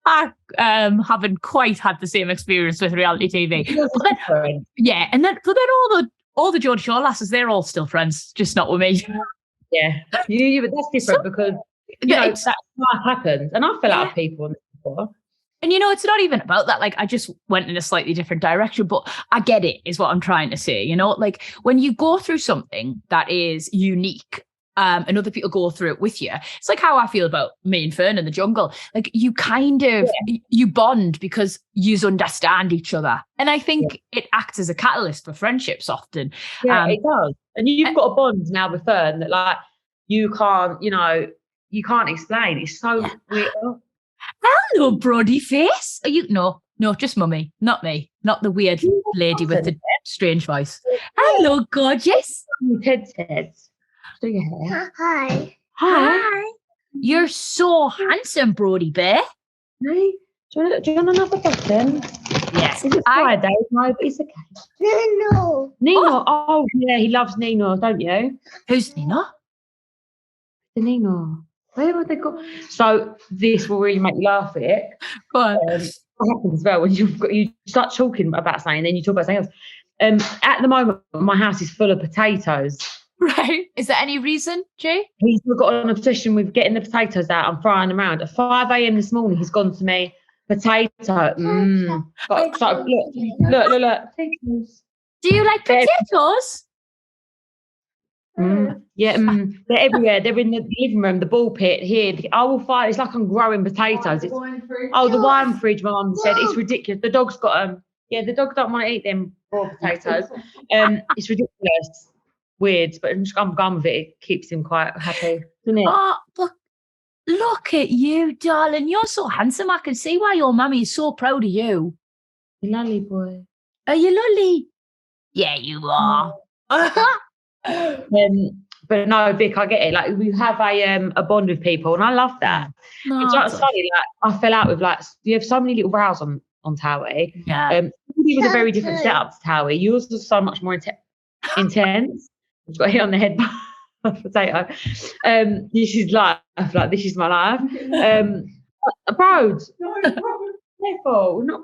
I haven't quite had the same experience with reality TV. But then all the Geordie Shore lasses, they're all still friends, just not with me.
Yeah, but that's different, because you know that's what happens, and I fell out of people before.
And you know, it's not even about that. Like, I just went in a slightly different direction, but I get it, is what I'm trying to say. You know, like when you go through something that is unique, and other people go through it with you, it's like how I feel about me and Fern in the jungle. Like you kind of you bond because you understand each other, and I think it acts as a catalyst for friendships often.
Yeah, it does. And you've got a bond now with Fern that like you can't explain. It's so weird.
Hello, Brody face. Are you no, just mummy, not me, not the weird lady with the strange voice. Hello, gorgeous.
Ted. Do your hair. Hi.
You're so handsome, Brody bear.
Hey, do you want another button?
Yes.
It's Friday, no, but it's okay. Nino. Oh, yeah, he loves Nino, don't you?
Who's Nino?
The Nino. Where would they go? So this will really make you laugh at it. What happens as well when you start talking about something and then you talk about something else. At the moment, my house is full of potatoes.
Right. Is there any reason, Jay?
He's got an obsession with getting the potatoes out and frying them around. At 5 a.m. this morning, he's gone to me, potato. Look. Potatoes.
Do you like potatoes?
Yeah, they're everywhere. They're in the living room, the ball pit here. I will find. It's like I'm growing potatoes. The wine fridge. My mum said it's ridiculous. The dog's got them. Yeah, the dog don't want to eat them raw potatoes. It's ridiculous, weird, but I'm gone with it. It keeps him quite happy, doesn't it?
Oh, look at you, darling. You're so handsome. I can see why your mummy is so proud of you.
You lolly boy.
Are you lolly? Yeah, you are.
But no, Vic, I get it. Like we have a bond with people, and I love that.
No,
it's like funny. Like I fell out with you have so many little rows on Towie.
Yeah.
It was a very different setup to Towie. Yours was so much more intense. I've got hit on the head by a potato. This is life. Like this is my life. Proud. Careful. Not.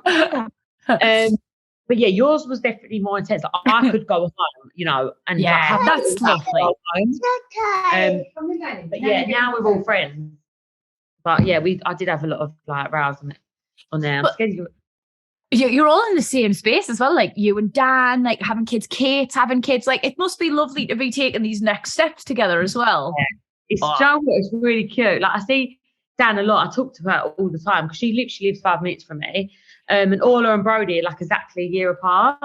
But yeah, yours was definitely more intense. Like, I could go home, you know, and
that's lovely.
But yeah, now we're all friends. But yeah, I did have a lot of like rows on there. I'm scared
You're all in the same space as well, like you and Dan, like having kids, Kate having kids. Like it must be lovely to be taking these next steps together as well.
Yeah. It's really cute. Like I see Dan a lot. I talk to her all the time because she literally lives 5 minutes from me. And Orla and Brody are like exactly a year apart.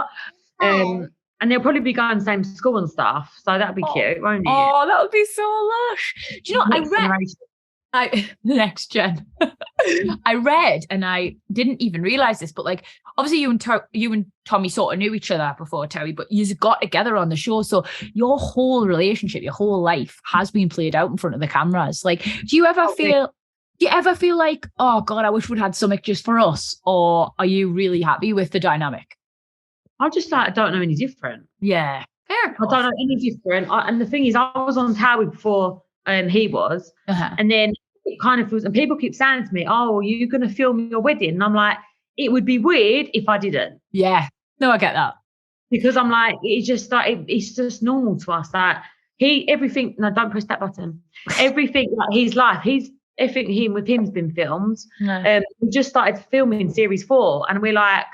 And they'll probably be going to the same school and stuff. So that'd be cute, won't it?
Oh, that would be so lush. Do you know, the next gen. I read, and I didn't even realize this, but like obviously you and Tommy sort of knew each other before Terry, but you got together on the show. So your whole relationship, your whole life has been played out in front of the cameras. Like, do you ever feel like, oh God, I wish we'd had something just for us? Or are you really happy with the dynamic?
I'm just like, I don't know any different.
Yeah. Fair enough.
I don't know any different. And the thing is, I was on Towie before he was. And then it kind of feels, and people keep saying to me, oh, are you going to film your wedding? And I'm like, it would be weird if I didn't.
Yeah. No, I get that.
Because I'm like, it's just like, it's just normal to us. Like everything, no, don't press that button. Everything, like his life, everything with him's been filmed. No. We just started filming series 4 and we're like,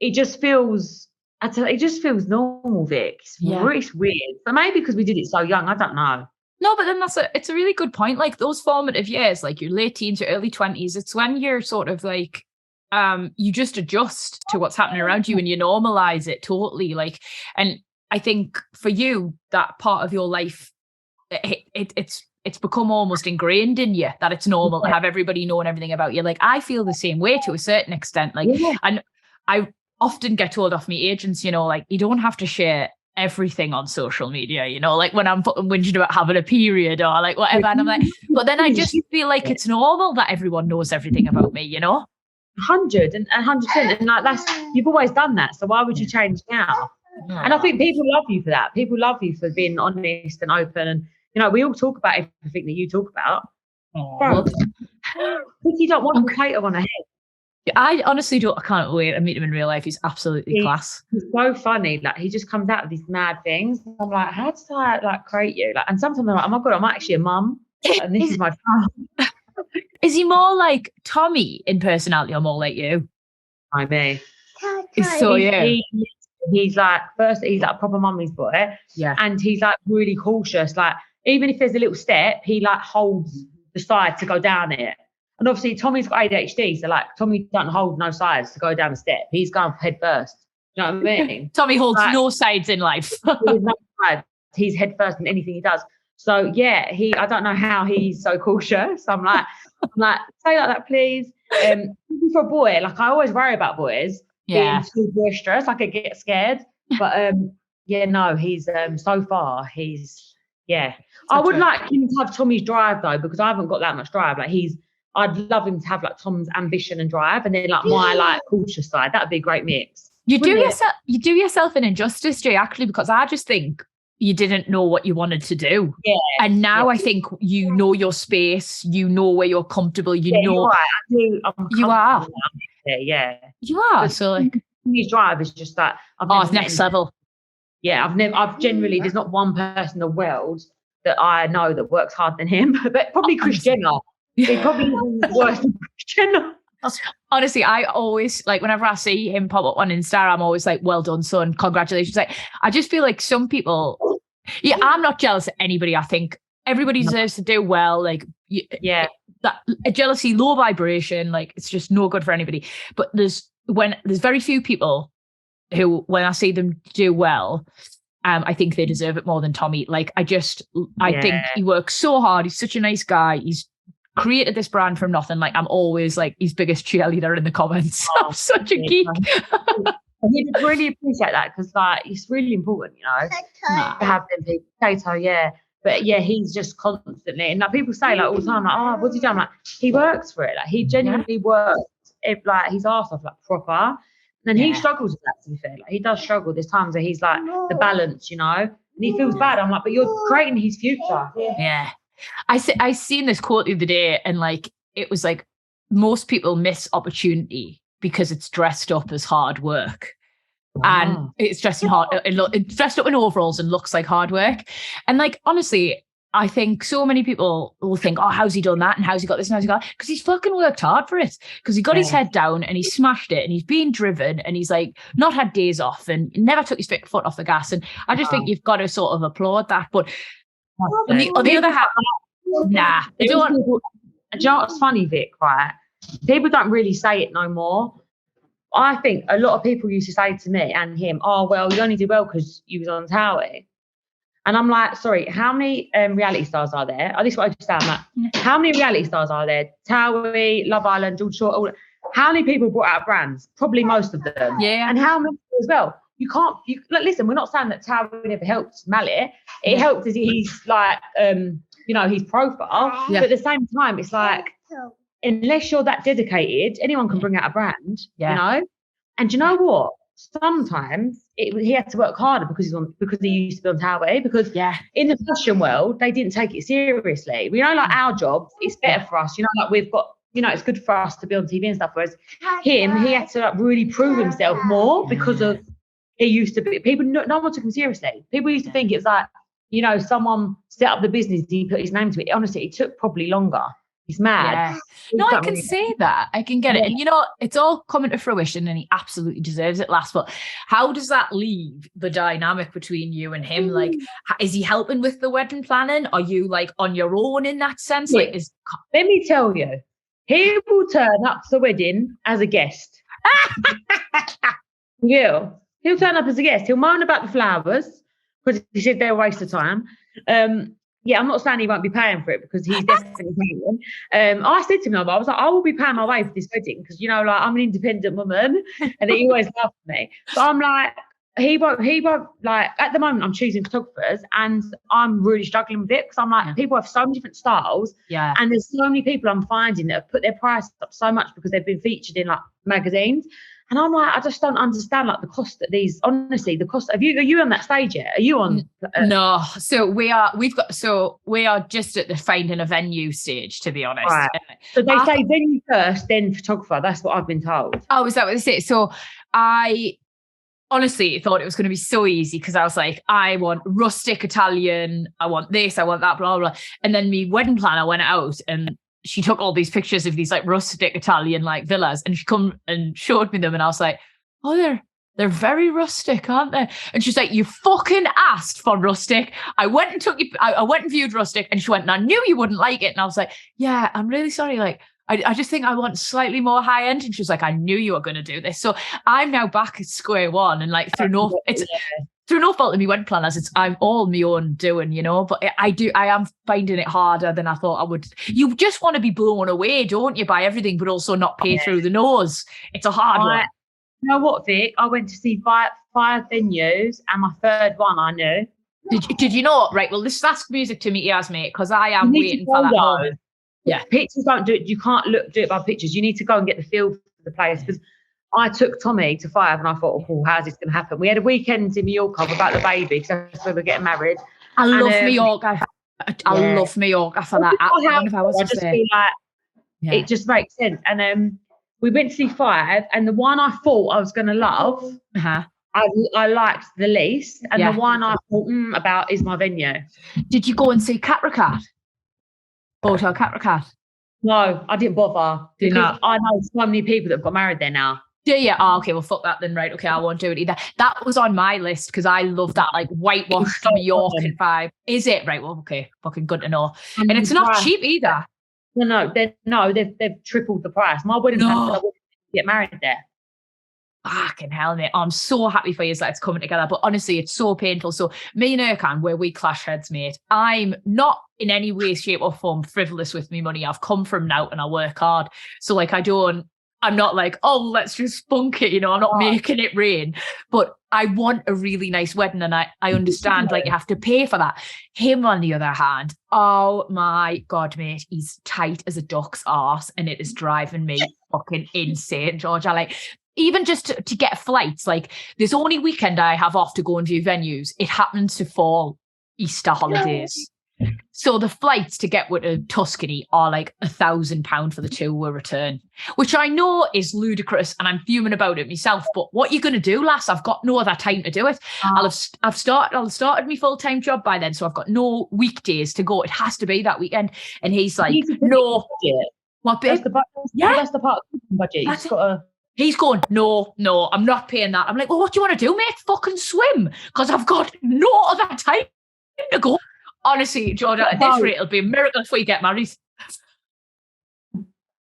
it just feels normal, Vic. It's weird. But maybe because we did it so young, I don't know.
No, but then it's a really good point. Like those formative years, like your late teens or early 20s, it's when you're sort of like, you just adjust to what's happening around you and you normalize it totally. Like, and I think for you, that part of your life, it's become almost ingrained in you that it's normal to have everybody knowing everything about you. Like I feel the same way to a certain extent. Like, and I often get told off me agents, you know, like you don't have to share everything on social media, you know, like when I'm fucking whinging about having a period or like whatever. And I'm like, but then I just feel like it's normal that everyone knows everything about me, you know?
100%. And like you've always done that. So why would you change now? And I think people love you for that. People love you for being honest and open. And, you know, we all talk about everything that you talk about. Bro, Vicky don't want a potato on her head.
I honestly I can't wait to meet him in real life. He's absolutely class.
He's so funny. Like he just comes out with these mad things. I'm like, how did I like create you? Like, and sometimes I'm like, oh my God, I'm actually a mum. And this is my son.
Is he more like Tommy in personality or more like you?
Me.
So yeah.
He's like, first, he's like a proper mummy's boy. Yeah. And he's like really cautious. Like, even if there's a little step, he like holds the side to go down it. And obviously Tommy's got ADHD, so like Tommy doesn't hold no sides to go down the step. He's going head first. You know what I mean?
Tommy holds no sides in life.
There's no sides. He's head first in anything he does. So yeah, I don't know how he's so cautious. I'm like, say like that, please. For a boy, like I always worry about boys being too boisterous. Like I get scared. But no, he's so far he's I would like him to have Tommy's drive though, because I haven't got that much drive. Like I'd love him to have like Tom's ambition and drive, and then like my like cautious side. That'd be a great mix. You do
yourself an injustice, Jay, actually, because I just think you didn't know what you wanted to do. Yeah. And now I think you know your space, you know where you're comfortable, you know.
Right. I do.
You are.
Yeah.
You are. So like
his drive is just that.
It's next level.
Yeah, I've generally, there's not one person in the world that I know that works harder than him, but probably Chris Jenner. He probably is worse than Chris Jenner.
Honestly, I always, like, whenever I see him pop up on Insta, I'm always like, well done, son. Congratulations. Like, I just feel like some people, I'm not jealous of anybody. I think everybody deserves to do well. Like, that jealousy, low vibration, like, it's just no good for anybody. But there's very few people who, when I see them do well, I think they deserve it more than Tommy. Like, I think he works so hard. He's such a nice guy. He's created this brand from nothing. Like, I'm always like his biggest cheerleader in the comments. I'm such a geek.
He really appreciate that, because like it's really important, you know, to have them people. Potato, yeah. But yeah, he's just constantly, and like people say like all the time, like, oh, what's he done? Like, he works for it. Like, he genuinely works like his arse off, like proper. And he struggles with that, to be fair. Like, he does struggle. There's times where he's like the balance, you know, and he feels bad. I'm like, but you're creating his future.
Yeah. I seen this quote the other day, and like, it was like, most people miss opportunity because it's dressed up as hard work. And it's dressed up in overalls and looks like hard work. And like, honestly, I think so many people will think, oh, how's he done that? And how's he got this? And how's he got that? Because he's fucking worked hard for it. Because he got his head down and he smashed it and he's been driven and he's like not had days off and never took his foot off the gas. And I just think you've got to sort of applaud that. But on the other hand, nah.
Do you know what's funny, Vic, right? People don't really say it no more. I think a lot of people used to say to me and him, oh, well, you only did well because you was on Towie. And I'm like, sorry, how many reality stars are there? Oh, this is what I just said. I'm like, how many reality stars are there? Towie, Love Island, George Shore, how many people brought out brands? Probably most of them.
Yeah.
And how many as well? Listen, we're not saying that Towie never helped Mallet. It helped as he's like, his profile. Yeah. But at the same time, it's like, unless you're that dedicated, anyone can bring out a brand, you know? And you know what? Sometimes he had to work harder because he used to be on Towie, because in the fashion world they didn't take it seriously. We know, like our job, it's better for us, like we've got, it's good for us to be on TV and stuff, whereas he had to like really prove himself more because of he used to be, people, no one took him seriously. People used to think it was like, someone set up the business, he put his name to it. Honestly, it took probably longer. He's mad.
No, I can say that. I can get it. And it's all coming to fruition and he absolutely deserves it last. But how does that leave the dynamic between you and him? Like, is he helping with the wedding planning? Are you like on your own in that sense? Like,
let me tell you, he will turn up to the wedding as a guest. He'll turn up as a guest. He'll moan about the flowers because he said they're a waste of time. I'm not saying he won't be paying for it because he's definitely paying. I said to him, I was like, I will be paying my way for this wedding because, I'm an independent woman and he always loved me. But I'm like, he won't, like, at the moment I'm choosing photographers and I'm really struggling with it because I'm like, people have so many different styles. Yeah. And there's so many people I'm finding that have put their prices up so much because they've been featured in like magazines. And I'm like, I just don't understand like the cost that these, honestly, the cost. Are you on that stage yet? Are you on?
No. So we are just at the finding a venue stage, to be honest.
Right. So they say venue first, then photographer. That's what I've been told.
Oh, is that what they say? So I honestly thought it was going to be so easy because I was like, I want rustic Italian. I want this, I want that, blah, blah. And then my wedding planner went out and she took all these pictures of these like rustic Italian like villas and she come and showed me them and I was like, oh, they're very rustic, aren't they? And she's like, you fucking asked for rustic. I went and viewed rustic and she went, and I knew you wouldn't like it. And I was like, yeah, I'm really sorry. Like, I just think I want slightly more high end. And she was like, I knew you were going to do this. So I'm now back at square one and like through no fault of me wedding planners, I'm all my own doing, but I am finding it harder than I thought I would. You just want to be blown away, don't you, by everything, but also not pay through the nose. It's a hard one.
You know what, Vic? I went to see five venues and my third one I knew.
Did you know? Right, well, that's music to me ears, mate, because I am waiting for that moment. Yeah.
Pictures don't do it. You can't do it by pictures. You need to go and get the feel for the place because I took Tommy to 5 and I thought, oh, how's this going to happen? We had a weekend in Mallorca about the baby because that's where we're getting married.
I love Mallorca. I love Mallorca for that.
I just feel like it just makes sense. And we went to see 5 and the one I thought I was going to love, I liked the least. And the one I thought about is my venue.
Did you go and see Catracat? Hotel Catracat?
No, I didn't bother. I know so many people that have got married there now.
Yeah. Oh, okay, well, fuck that then, right? Okay, I won't do it either. That was on my list because I love that like whitewashed Mallorcan vibe. Is it? Right, well, okay, fucking good to know. And it's not cheap either.
No, they've tripled the price. My wedding plans, I wouldn't get married there.
Fucking hell, mate. I'm so happy for you that it's coming together. But honestly, it's so painful. So me and Erkan, where we clash heads, mate, I'm not in any way, shape or form frivolous with me money. I've come from now and I work hard. So like I'm not like, oh, let's just spunk it, I'm not making it rain. But I want a really nice wedding and I understand like you have to pay for that. Him, on the other hand, oh my God, mate, he's tight as a duck's arse and it is driving me fucking insane, George. Even just to get flights, like this only weekend I have off to go and view venues, it happens to fall Easter holidays. So the flights to get to Tuscany are like £1,000 for the 2-hour return, which I know is ludicrous, and I'm fuming about it myself. But what are you going to do, lass? I've got no other time to do it. I'll have started my full-time job by then, so I've got no weekdays to go. It has to be that weekend. And he's like, no. What, babe?
That's the part of the budget. You just got to.
He's going, no, I'm not paying that. I'm like, well, what do you want to do, mate? Fucking swim, because I've got no other time to go. Honestly, Jordan, at this rate, it'll be a miracle before you get married.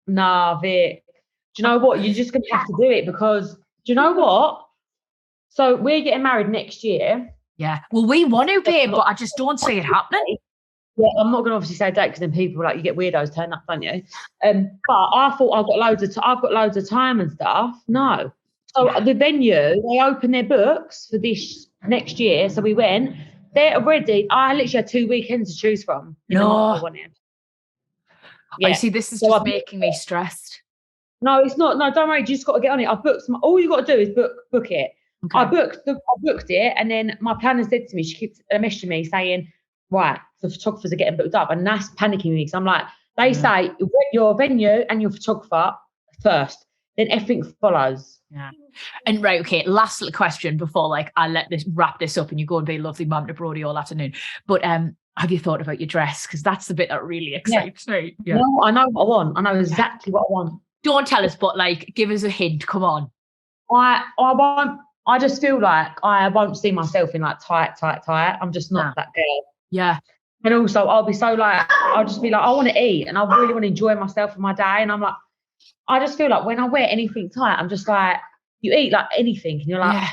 Nah, Vic. Do you know what? You're just going to have to do it, because, do you know what? So we're getting married next year.
Yeah. Well, we want to, babe, but I just don't see it happening.
Yeah, I'm not going to obviously say that, because then people like, you get weirdos turn up, don't you? But I thought I've got loads of time and stuff. No. So the venue, they open their books for this next year. So we went. They're already. I literally had 2 weekends to choose from.
No. Yeah. I see. This is so just making me stressed.
No, it's not. No, don't worry. You just got to get on it. I've booked. All you got to do is book it. Okay. I booked it, and then my planner said to me, she keeps messaging me saying, right, the photographers are getting booked up, and that's panicking me. So I'm like, they say your venue and your photographer first, then everything follows.
Yeah. And right, okay, last little question before like I wrap this up and you go and be a lovely mum to Brody all afternoon. But have you thought about your dress? Because that's the bit that really excites me. Yeah.
No, I know what I want. I know exactly what I want.
Don't tell us, but like give us a hint. Come on.
I won't. I just feel like I won't see myself in like tight. I'm just not that girl.
Yeah.
And also I'll be so like, I'll just be like, I want to eat and I really want to enjoy myself in my day. And I'm like, I just feel like when I wear anything tight, I'm just like, you eat like anything and you're like,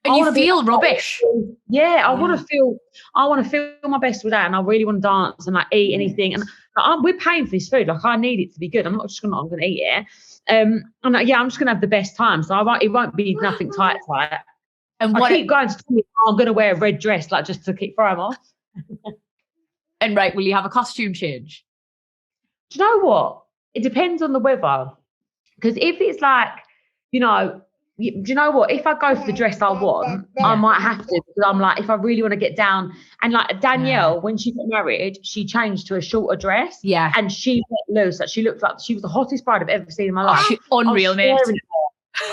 and you feel rubbish.
Yeah, I want to feel my best with that, and I really want to dance and like eat anything. And we're paying for this food, like I need it to be good. I'm not just gonna eat it. And I'm just gonna have the best time. So it won't be nothing tight. And I keep going to tell me, I'm gonna wear a red dress, like just to throw them off.
And right, will you have a costume change?
Do you know what? It depends on the weather. Because if it's like, do you know what? If I go for the dress I want, I might have to, because I'm like, if I really want to get down. And like Danielle, when she got married, she changed to a shorter dress.
Yeah.
And she went loose. Like, she looked like she was the hottest bride I've ever seen in my life.
Unreal, mate.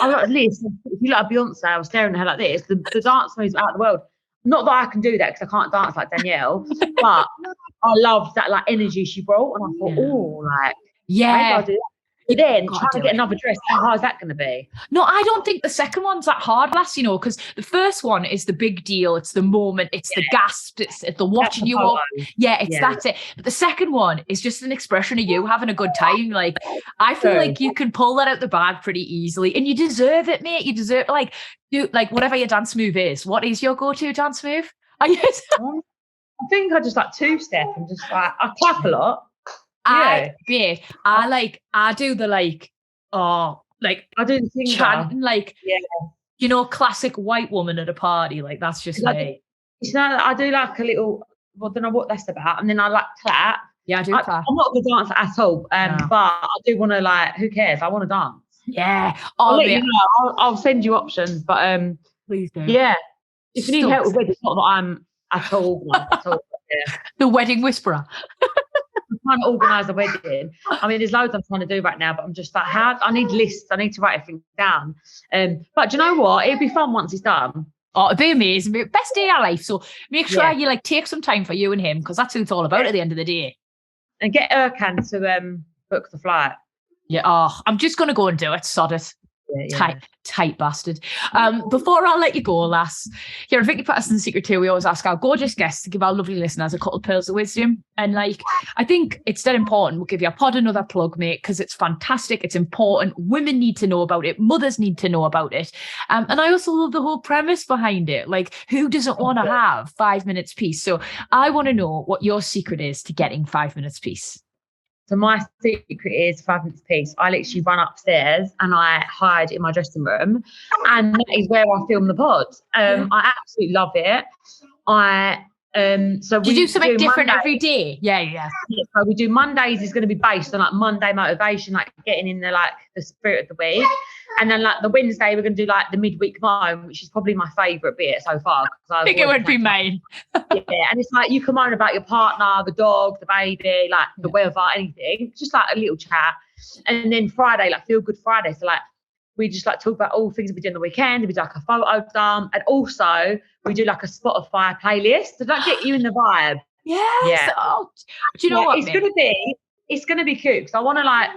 I was like, listen, if you like Beyonce, I was staring at her like this. The dance moves out of the world. Not that I can do that, because I can't dance like Danielle, but I loved that like energy she brought. And I thought, I do that. But then trying to get another dress, how hard is that going to be?
No, I don't think the second one's that hard, lass, because the first one is the big deal. It's the moment. It's the gasp. It's the watching you up. Yeah, that's it. But the second one is just an expression of you having a good time. Like, I feel like you can pull that out the bag pretty easily, and you deserve it, mate. You deserve do whatever your dance move is. What is your go-to dance move? I
think I just like two-step and just like I clap a lot.
I do I do the I do the thing chanting classic white woman at a party, like that's just me.
I do like a little, I don't know what that's about, and then I like clap.
Yeah, I do clap.
I'm not a good dancer at all, but I do want to who cares? I want to dance.
Yeah.
I'll send you options, but
please do.
Yeah. If you need help with weddings, it's not that I'm at all.
The wedding whisperer.
I'm trying to organise a wedding. I mean, there's loads I'm trying to do right now, but I'm just like, I need lists. I need to write everything down. But do you know what? It'll be fun once it's done.
Oh, it'd be amazing. Best day of your life. So make sure you take some time for you and him, because that's what it's all about at the end of the day.
And get Erkan to book the flight.
Yeah. Oh, I'm just going to go and do it. Sod it. Tight bastard. Before I let you go, lass, here at Vicky Pattison Secret 2, we always ask our gorgeous guests to give our lovely listeners a couple of pearls of wisdom. And I think it's that important. We'll give your pod another plug, mate, because it's fantastic. It's important. Women need to know about it. Mothers need to know about it. And I also love the whole premise behind it. Like, who doesn't want to have 5 minutes peace? So I want to know what your secret is to getting 5 minutes peace.
So my secret is 5 minutes peace. I literally run upstairs and I hide in my dressing room, and that is where I film the pod. I absolutely love it. I So
Do you do something different
Monday,
every day? Yeah.
So we do Mondays is going to be based on like Monday motivation, like getting in the spirit of the week. And then like the Wednesday, we're going to do like the midweek moan, which is probably my favourite bit so far.
I think it would be mine.
Yeah, and it's like you can moan about your partner, the dog, the baby, like the weather, anything. Just like a little chat. And then Friday, like Feel Good Friday. So like we just like talk about all things we do on the weekend. We do like a photo dump, and also we do like a Spotify playlist. So that get you in the vibe.
Yes. Oh, do you know what?
It's gonna be cute because I want to like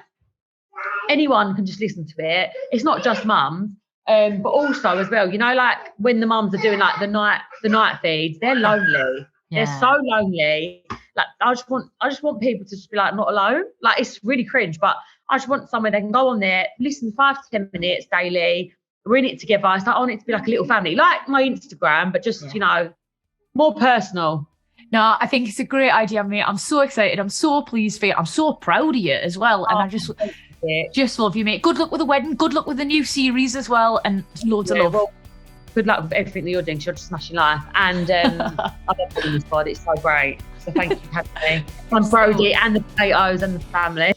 anyone can just listen to it. It's not just mums, but also as well. You know, like when the mums are doing like the night feeds, they're lonely. Yeah. They're so lonely. Like I just want people to just be like not alone. Like it's really cringe, but I just want somewhere they can go on there, listen 5 to 10 minutes daily. We're in it together. It's like I want it to be like a little family, like my Instagram, but just more personal.
No, I think it's a great idea, mate. I'm so excited. I'm so pleased for you. I'm so proud of you as well. And I just love you, mate. Good luck with the wedding. Good luck with the new series as well. And loads of love.
Well, good luck with everything that you're doing. You're just smashing life. And I love being this pod. It's so great. So thank you for having me. I'm Brody and the potatoes and the family.